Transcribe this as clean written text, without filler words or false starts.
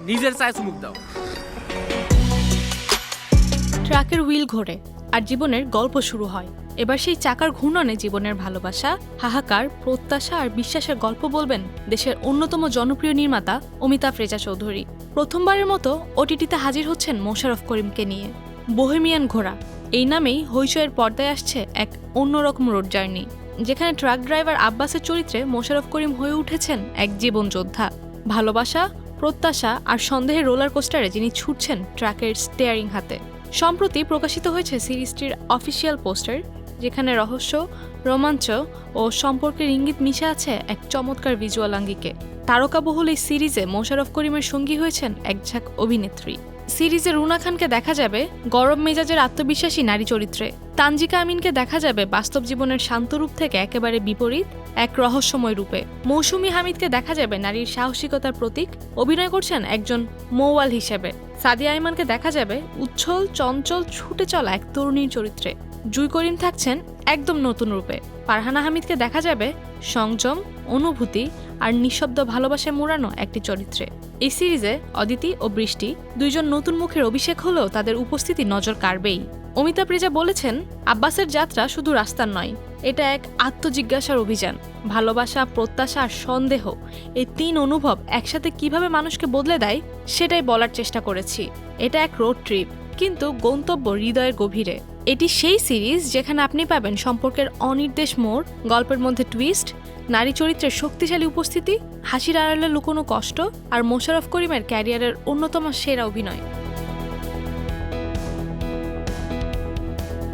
নিজের চায় চুমুক দাও। ট্রাকের হুইল ঘোরে আর জীবনের গল্প শুরু হয়। এবার সেই চাকার ঘূর্ণনে জীবনের ভালোবাসা, হাহাকার, প্রত্যাশা আর বিশ্বাসের গল্প বলবেন দেশের অন্যতম জনপ্রিয় নির্মাতা অমিতাভ রেজা চৌধুরী। প্রথমবারের মতো ওটিটিতে হাজির হচ্ছেন মোশাররফ করিমকে নিয়ে। বোহেমিয়ান ঘোড়া এই নামেই হইচয়ের পর্দায় আসছে এক অন্যরকম রোড জার্নি, যেখানে ট্রাক ড্রাইভার আব্বাসের চরিত্রে মোশাররফ করিম হয়ে উঠেছেন এক জীবন যোদ্ধা। ভালোবাসা, প্রত্যাশা আর সন্দেহের রোলার কোস্টারে যিনি ছুটছেন ট্রাকের স্টিয়ারিং হাতে। সম্প্রতি প্রকাশিত হয়েছে সিরিজটির অফিসিয়াল পোস্টার, যেখানে রহস্য, রোমাঞ্চ ও সম্পর্কের ইঙ্গিত মিশে আছে এক চমৎকার ভিজুয়াল আঙ্গিকে। তারকাবহুল এই সিরিজে মোশাররফ করিমের সঙ্গী হয়েছেন এক ঝাঁক অভিনেত্রী। সিরিজে রুনা খানকে দেখা যাবে গরম মেজাজের আত্মবিশ্বাসী নারী চরিত্রে, তানজিকা আমিনকে দেখা যাবে বাস্তব জীবনের শান্ত রূপ থেকে একেবারে বিপরীত এক রহস্যময় রূপে, মৌসুমী হামিদকে দেখা যাবে নারীর সাহসিকতার প্রতীক, অভিনয় করছেন একজন মৌয়াল হিসেবে। সাদিয়া আইমানকে দেখা যাবে উচ্ছল, চঞ্চল, ছুটে চলা এক তরুণীর চরিত্রে। জুই করিম থাকছেন একদম নতুন রূপে। ফারহানা হামিদকে দেখা যাবে সংযম, অনুভূতি আর নিঃশব্দ ভালোবাসায় মোড়ানো একটি চরিত্রে। এই সিরিজে অদিতি ও বৃষ্টি দুইজন নতুন মুখের অভিষেক হলেও তাদের উপস্থিতি নজর কাড়বেই। অমিতাভ রেজা বলেছেন, আব্বাসের যাত্রা শুধু রাস্তার নয়, এটা এক আত্মজিজ্ঞাসার অভিযান। ভালোবাসা, প্রত্যাশা আর সন্দেহ, এই তিন অনুভব একসাথে কিভাবে মানুষকে বদলে দেয় সেটাই বলার চেষ্টা করেছি। এটা এক রোড ট্রিপ, কিন্তু গন্তব্য হৃদয়ের গভীরে। এটি সেই সিরিজ যেখানে আপনি পাবেন সম্পর্কের অনির্দেশ মোড়, গল্পের মধ্যে টুইস্ট, নারী চরিত্রের শক্তিশালী উপস্থিতি, হাসির আড়ালে লুকোনো কষ্ট আর মোশাররফ করিমের ক্যারিয়ারের অন্যতম সেরা অভিনয়।